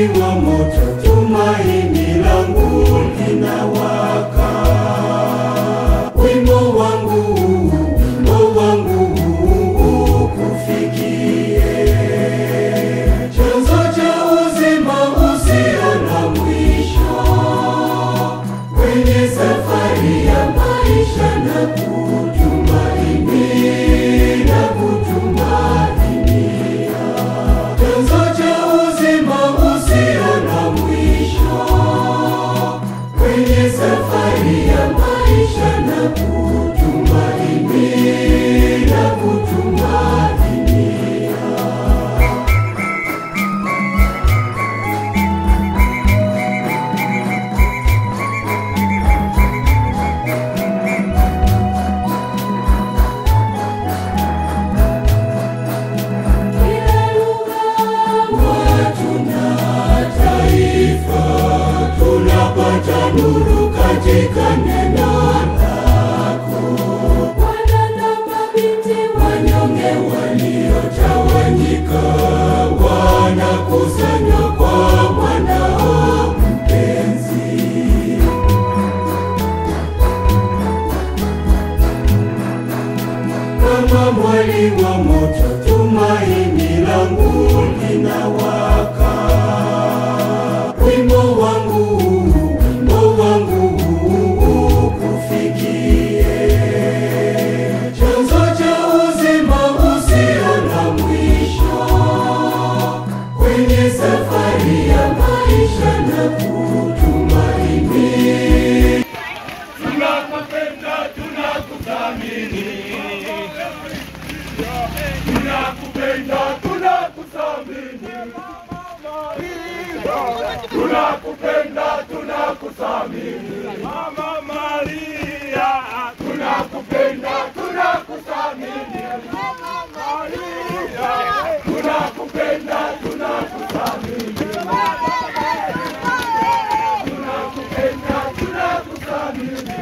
mwali wa moto, tumaini langu linawaka. Wimbo wangu kufikie, chanzo cha uzima usio na mwisho, kwenye safari ya maisha na kutumainia, chanzo cha uzima usio na mwisho, kwenye safari ya maisha na kutumainia, tunapata nuru katika neno lako. Wana na mabinti wanyonge waliotawanyika wanakusanywa kwa mwanao mpenzi. Kama mwali wa moto, tumaini langu linawaka. Wimbo wangu kufikie, chanzo cha uzima usio na mwisho, kwenye safari ya maisha na kutumaini. Tunakupenda, tunakuthamini, tunakupenda, tunakuthamini, tunakupenda, tunakuthamini, Mama Maria. Tunakupenda, tunakuthamini, Mama Maria. Tunakupenda, tunakuthamini, Mama Maria. Tunakupenda, tunakuthamini,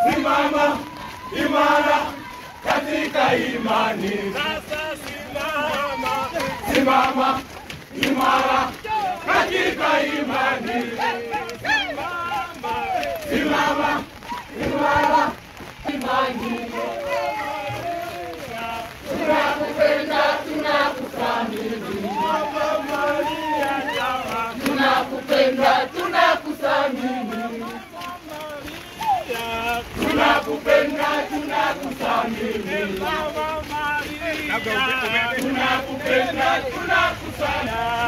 simama imara katika imani. Sasa simama imara katika imani. Simama imara imani. Tunakupenda, tunakuthamini, Mama Maria. Tunakupenda, tunakuthamini, tunakupenda, tunakuthamini, Mama Maria. Tunakupenda, tunakuthamini,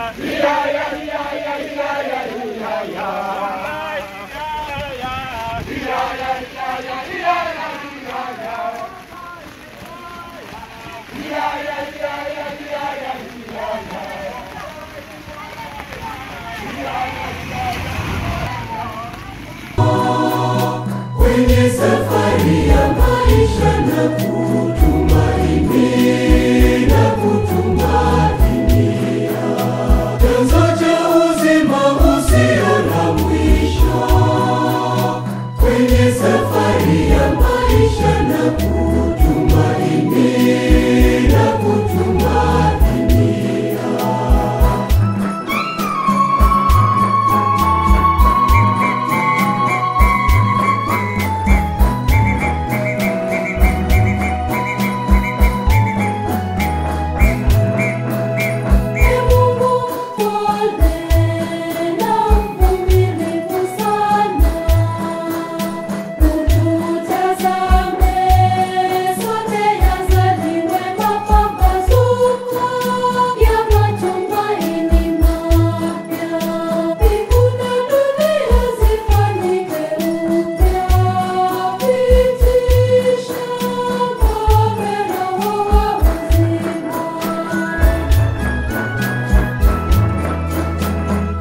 kwenye safari ya maisha na kutumainia, chanzo cha uzima usio na mwisho, kwenye safari ya maisha na kutumainia,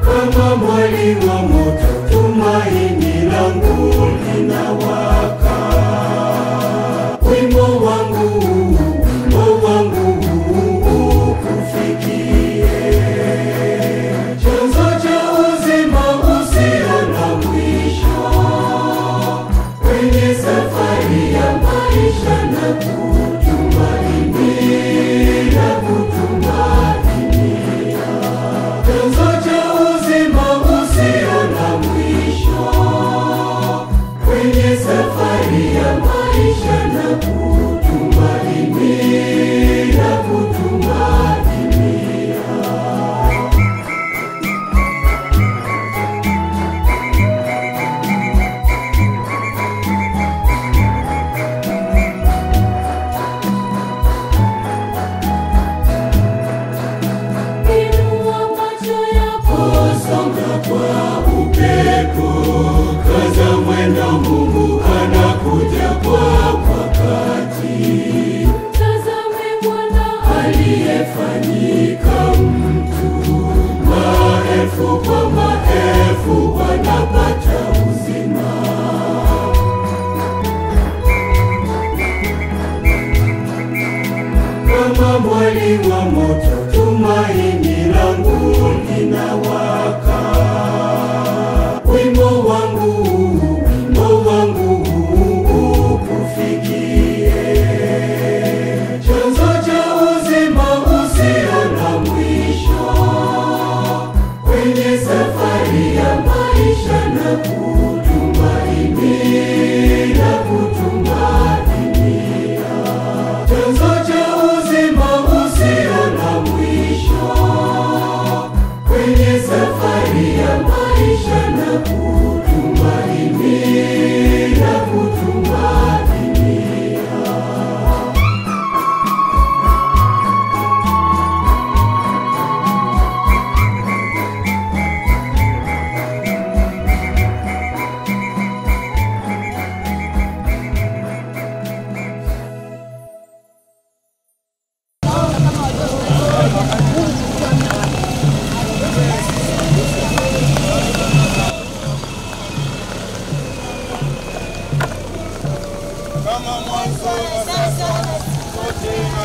kama mwali wa moto, tumaini langu linawaka. Wimbo wangu kufikie, chanzo cha uzima usio na mwisho.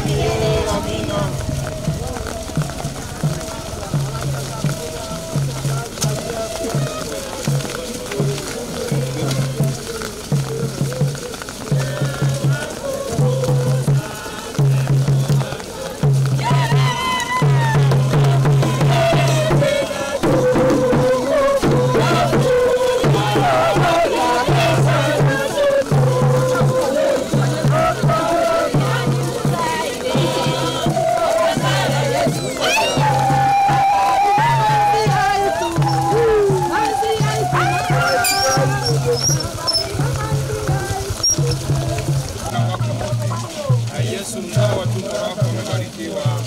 na milele. Amina.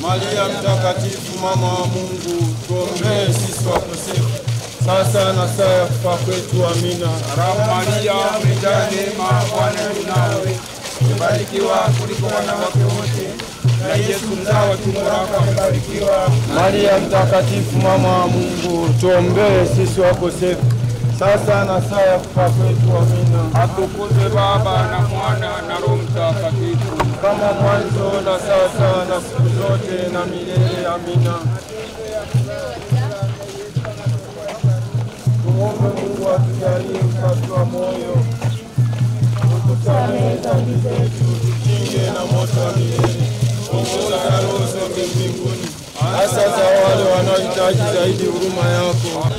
Maria mtakatifu, mama wa Mungu, tuombee sisi wakosefu, sasa na saa ya kufa kwetu. Amina. Maria umejaa neema, Bwana yu nawe, umebarikiwa kuliko wanawake wote, na Yesu mzao wa tumbo lako amebarikiwa. Maria mtakatifu, mama wa Mungu, tuombee sisi wakosefu, sasa na saa ya kufa kwetu. Amina. Atukuzwe Baba na Mwana na Roho Mtakatifu, kama mwanzo na sasa na siku zote na milele. Amina. Tumuombe Mungu atujalie usafi wa moyo, utusamehe dhambi zetu, tukinge na moto wa milele, ongoza roho zote mbinguni, hasa za wale wanaohitaji zaidi huruma yako.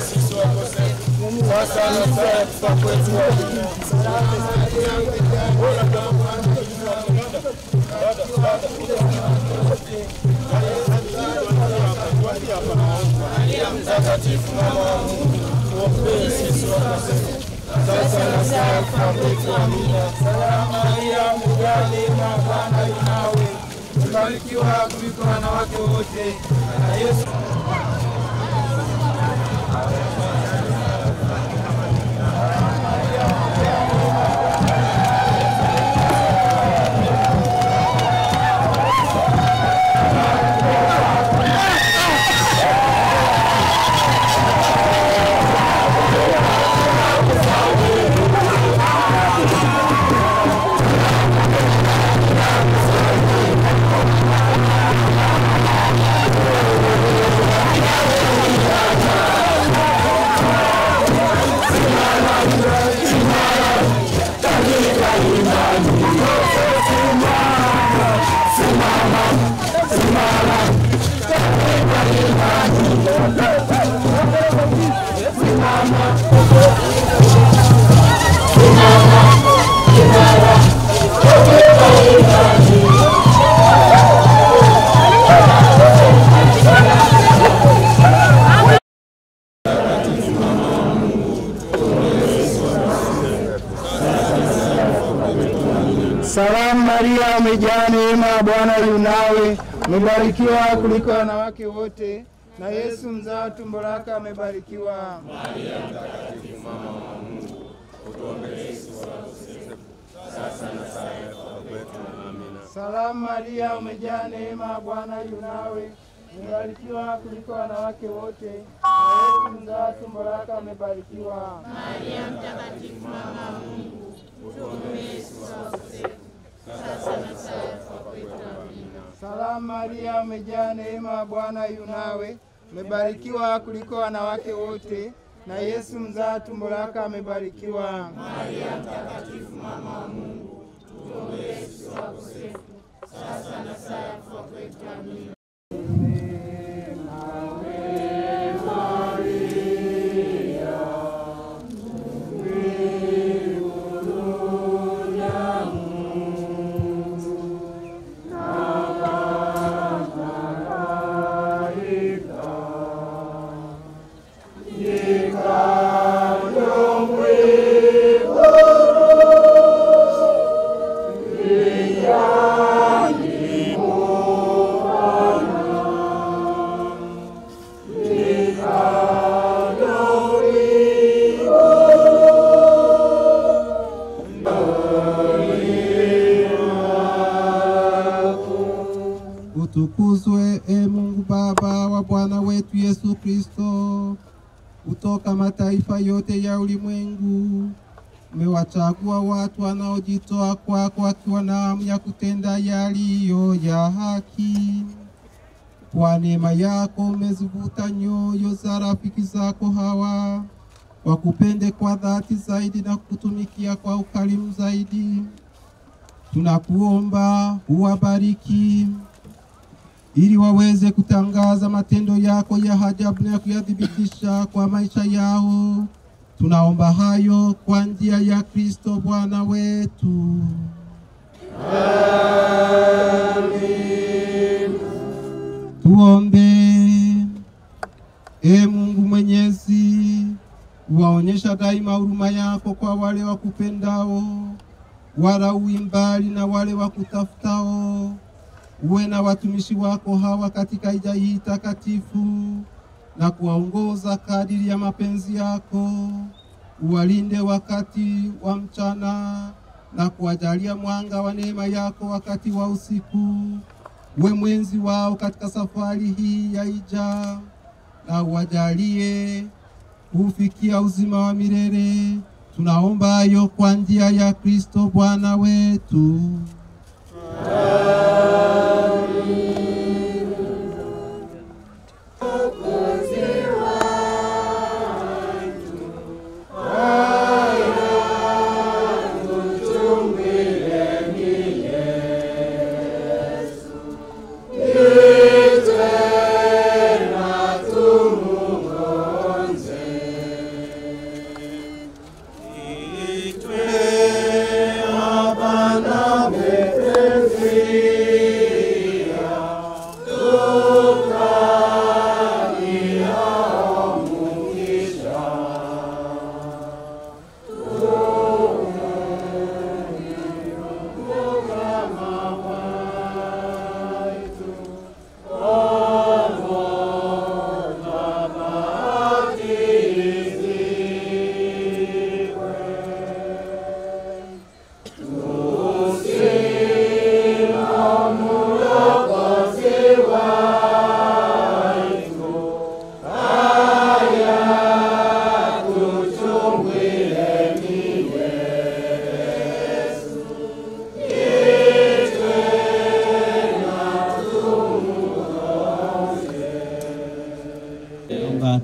Sisi wakosefu, sasa na saa ya kufa kwetu. Amina. Maria mtakatifu, mama wa Mungu, tuombee sisi wakosefu, sasa na saa ya kufa kwetu. Amina. Maria umejaa neema, Bwana yu nawe, umebarikiwa kuliko wanawake wote, na Yesu Salamu Maria umejaa neema, Bwana yu nawe, umebarikiwa kuliko wanawake wote, na Yesu mzao tumbo lako amebarikiwa. Maria mtakatifu, mama wa Mungu, utuombee sisi wakosefu, sasa na saa ya kufa kwetu. Amina. Salamu Maria umejaa neema, Bwana yu nawe, umebarikiwa kuliko wanawake wote, na Yesu mzao tumbo lako amebarikiwa. Maria mtakatifu, mama wa Mungu, utuombee sisi wakosefu, sasa na saa ya kufa kwetu. Amina. Salamu Maria umejaa neema, Bwana yu nawe, umebarikiwa kuliko wanawake wote, na Yesu mzao tumbo lako amebarikiwa. Maria mtakatifu, mama wa Mungu, utuombee sisi wakosefu, sasa na saa ya kufa kwetu. Amina. Utukuzwe Mungu Baba wa Bwana wetu Yesu Kristo, kutoka mataifa yote ya ulimwengu umewachagua watu wanaojitoa kwako wakiwa na hamu ya kutenda yaliyo ya haki. Kwa neema yako umezivuta nyoyo za rafiki zako hawa wakupende kwa dhati zaidi na kutumikia kwa ukarimu zaidi. Tunakuomba uwabariki ili waweze kutangaza matendo yako ya ajabu na kuyadhibitisha kwa maisha yao. Tunaomba hayo kwa njia ya Kristo Bwana wetu. Amen. Tuombe. Mungu Mwenyezi, waonyesha daima huruma yako kwa wale wakupendao, wala uimbali na wale wakutafutao. Uwe na watumishi wako hawa katika hija hii takatifu na kuwaongoza kadiri ya mapenzi yako. Uwalinde wakati wa mchana na kuwajalia mwanga wa neema yako wakati wa usiku. Uwe mwenzi wao katika safari hii ya hija na uwajalie kufikia uzima wa milele. Tunaomba hayo kwa njia ya Kristo Bwana wetu.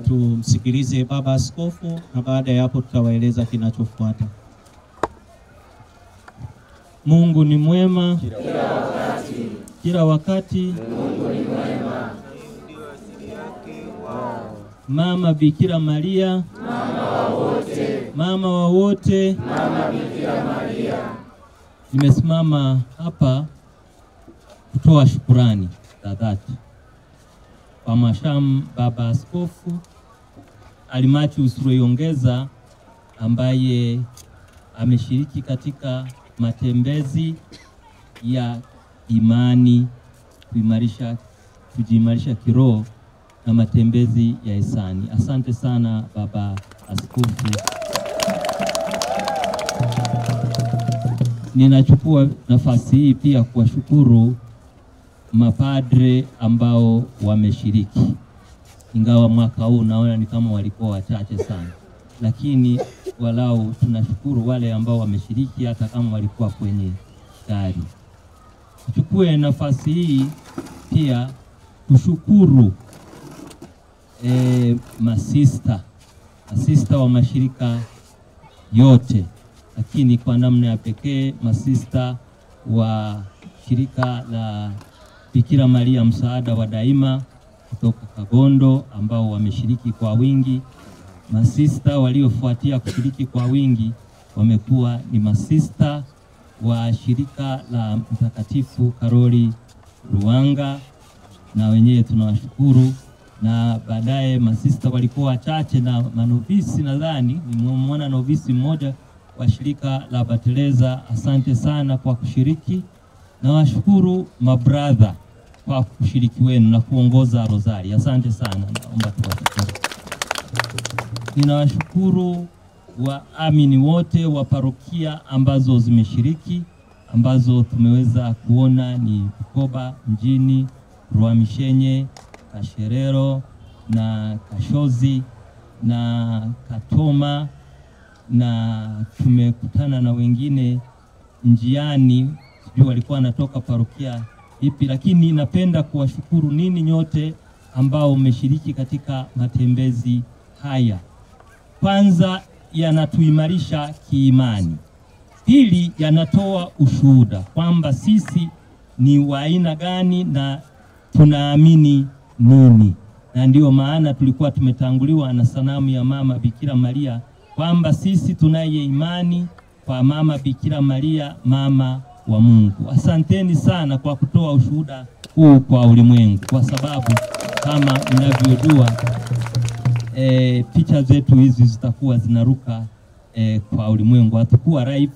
Tumsikilize Baba Askofu na baada ya hapo tutawaeleza kinachofuata. Mungu ni mwema kila wakati. Mungu ni mwema. Mama Bikira Maria, mama wa wote, Mama Bikira Maria. Nimesimama hapa kutoa shukurani za dhati kwa masham Baba Askofu Almachius Rweyongeza ambaye ameshiriki katika matembezi ya imani kujiimarisha kiroho na matembezi ya hisani. Asante sana Baba Askofu. Ninachukua nafasi hii pia kuwashukuru mapadre ambao wameshiriki. Ingawa mwaka huu naona ni kama walikuwa wachache sana, lakini walau tunashukuru wale ambao wameshiriki hata kama walikuwa kwenye gari. Tuchukue nafasi hii pia kushukuru masista wa mashirika yote, lakini kwa namna ya pekee masista wa shirika la Bikira Maria Msaada wa Daima kutoka Kagondo ambao wameshiriki kwa wingi. Masista waliofuatia kushiriki kwa wingi wamekuwa ni masista wa shirika la Mtakatifu Karoli Ruanga, na wenyewe tunawashukuru. Na baadaye masista walikuwa wachache na manovisi, nadhani nimemwona novisi mmoja wa shirika la Bateleza. Asante sana kwa kushiriki, na washukuru mabradha kwa kushiriki wenu na kuongoza rozari. Asante sana, naomba tuwashukuru. Ninawashukuru waamini wote wa parokia ambazo zimeshiriki, ambazo tumeweza kuona ni Bukoba mjini, Rwamishenye, Kasherero na Kashozi na Katoma na tumekutana na wengine njiani, sijui walikuwa wanatoka parokia ipi, lakini napenda kuwashukuru nini nyote ambao umeshiriki katika matembezi haya. Kwanza, yanatuimarisha kiimani. Pili, yanatoa ushuhuda kwamba sisi ni wa aina gani na tunaamini nini. Na ndio maana tulikuwa tumetanguliwa na sanamu ya Mama Bikira Maria, kwamba sisi tunaye imani kwa Mama Bikira Maria, mama wa Mungu. Asanteni sana kwa kutoa ushuhuda huu kwa ulimwengu, kwa sababu kama mnavyojua picha zetu hizi zitakuwa zinaruka kwa ulimwengu, hatakuwa live.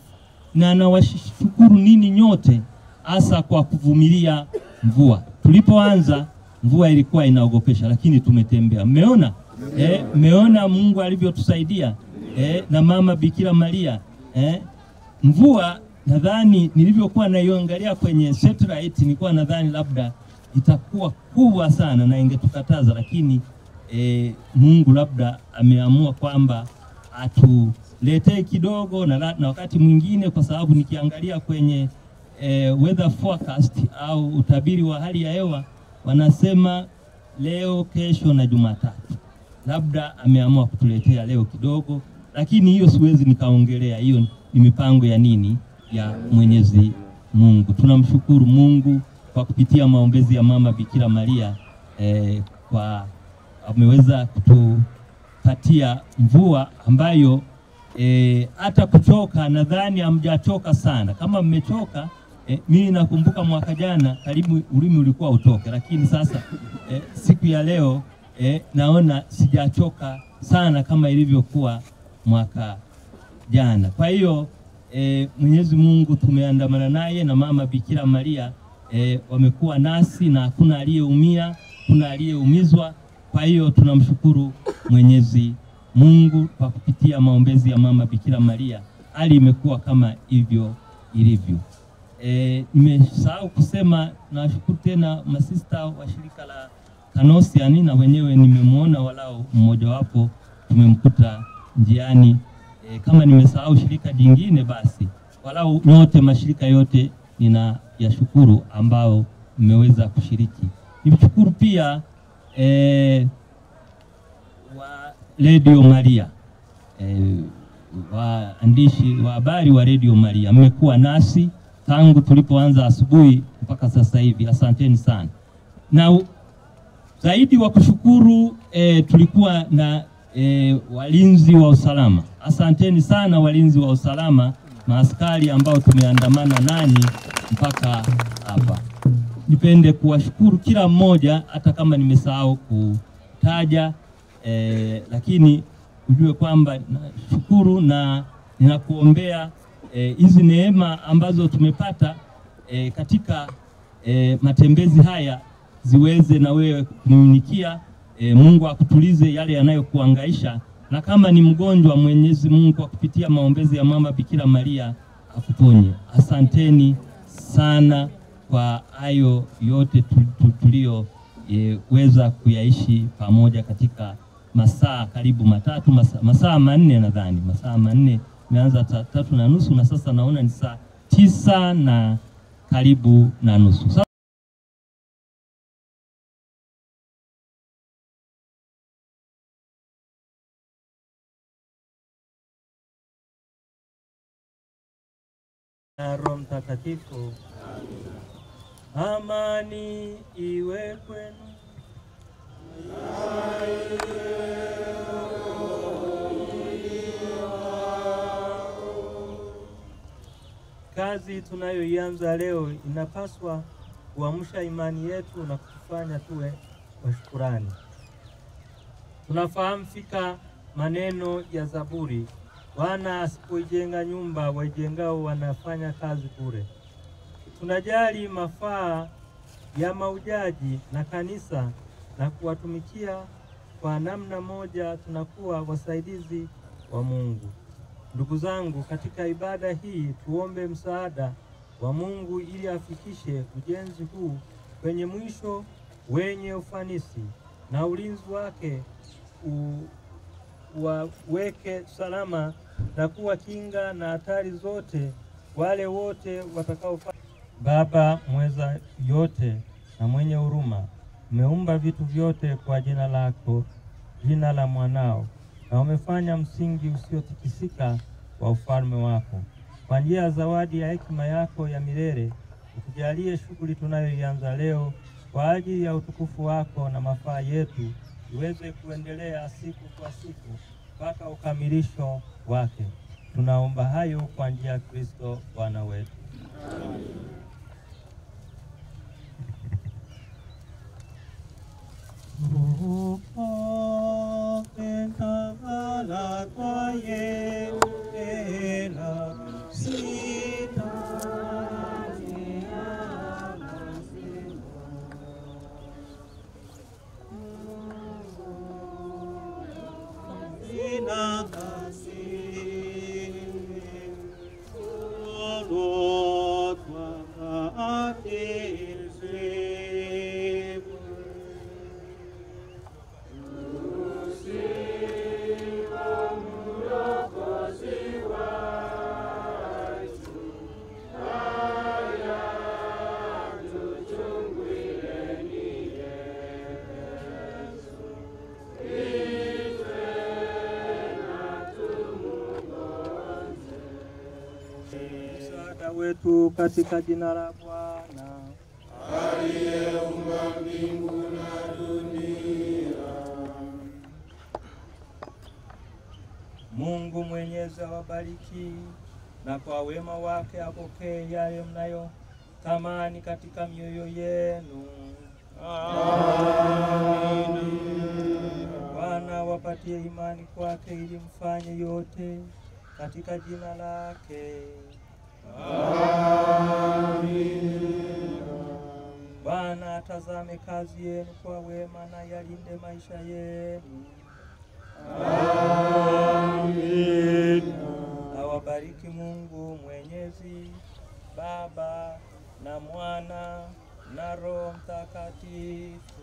Na nawashukuru nini nyote hasa kwa kuvumilia mvua. Tulipoanza mvua ilikuwa inaogopesha, lakini tumetembea. Mmeona? Mmeona Mungu alivyotusaidia na Mama Bikira Maria. Mvua nadhani nilivyokuwa naiangalia kwenye satellite nilikuwa nadhani labda itakuwa kubwa sana na ingetukataza, lakini Mungu labda ameamua kwamba atuletee kidogo, na wakati mwingine, kwa sababu nikiangalia kwenye weather forecast au utabiri wa hali ya hewa wanasema leo, kesho na Jumatatu, labda ameamua kutuletea leo kidogo, lakini hiyo siwezi nikaongelea, hiyo ni mipango ya nini, ya Mwenyezi Mungu. Tunamshukuru Mungu kwa kupitia maombezi ya Mama Bikira Maria kwa ameweza kutupatia mvua ambayo hata kuchoka nadhani hamjachoka sana. Kama mmechoka, mimi nakumbuka mwaka jana karibu ulimi ulikuwa utoke, lakini sasa siku ya leo naona sijachoka sana kama ilivyokuwa mwaka jana. Kwa hiyo Mwenyezi Mungu tumeandamana naye na Mama Bikira Maria, wamekuwa nasi na hakuna aliyeumia, kuna aliyeumizwa. Kwa hiyo tunamshukuru Mwenyezi Mungu kwa kupitia maombezi ya Mama Bikira Maria, hali imekuwa kama hivyo ilivyo. Nimesahau kusema nashukuru tena masista wa shirika la Kanosiani, na wenyewe nimemwona walao mmoja wapo tumemkuta njiani. Kama nimesahau shirika jingine, basi walao nyote mashirika yote ninayashukuru ambao mmeweza kushiriki. Nimshukuru pia wa Radio Maria, waandishi wa habari wa Radio Maria, mmekuwa nasi tangu tulipoanza asubuhi mpaka sasa hivi. Asanteni sana. Na zaidi wa kushukuru tulikuwa na walinzi wa usalama. Asanteni sana walinzi wa usalama, maaskari ambao tumeandamana nanyi mpaka hapa. Nipende kuwashukuru kila mmoja, hata kama nimesahau kutaja, lakini ujue kwamba nashukuru na ninakuombea hizi neema ambazo tumepata katika matembezi haya ziweze na wewe kuminikia. Mungu akutulize yale yanayokuhangaisha, na kama ni mgonjwa, Mwenyezi Mungu kwa kupitia maombezi ya Mama Bikira Maria akuponye. Asanteni sana kwa hayo yote tulio weza kuyaishi pamoja katika masaa karibu matatu, masaa manne nadhani, masaa manne. Nimeanza 3:30 na sasa naona ni saa 9 na karibu na nusu. Roho Mtakatifu, amani iwe kwenu. Kazi tunayoianza leo inapaswa kuamsha imani yetu na kutufanya tuwe wa shukrani. Tunafahamu fika maneno ya Zaburi, wana asipoijenga nyumba waijengao wanafanya kazi bure. Tunajali mafaa ya maujaji na kanisa na kuwatumikia kwa namna moja, tunakuwa wasaidizi wa Mungu. Ndugu zangu, katika ibada hii tuombe msaada wa Mungu ili afikishe ujenzi huu kwenye mwisho wenye ufanisi, na ulinzi wake uwaweke salama na kuwa kinga na hatari zote wale wote watakaofanya. Baba mweza yote na mwenye huruma, umeumba vitu vyote kwa jina lako, jina la mwanao, na umefanya msingi usiotikisika wa ufalme wako. Kwa njia ya zawadi ya hekima yako ya milele, utujalie shughuli tunayoianza leo kwa ajili ya utukufu wako na mafaa yetu, iweze kuendelea siku kwa siku mpaka ukamilisho wake. Tunaomba hayo kwa njia ya Kristo Bwana wetu. Wetu katika jina la Bwana aliyeumba mbingu na dunia. Mungu Mwenyezi awabariki, na kwa wema wake apokee yale mnayo tamani katika mioyo yenu. Amen. Bwana wapatie imani kwake ili mfanye yote katika jina lake. Amen. Bwana atazame kazi yenu kwa wema na yalinde maisha yenu. Amen. Awabariki Mungu Mwenyezi, Baba na Mwana na Roho Mtakatifu.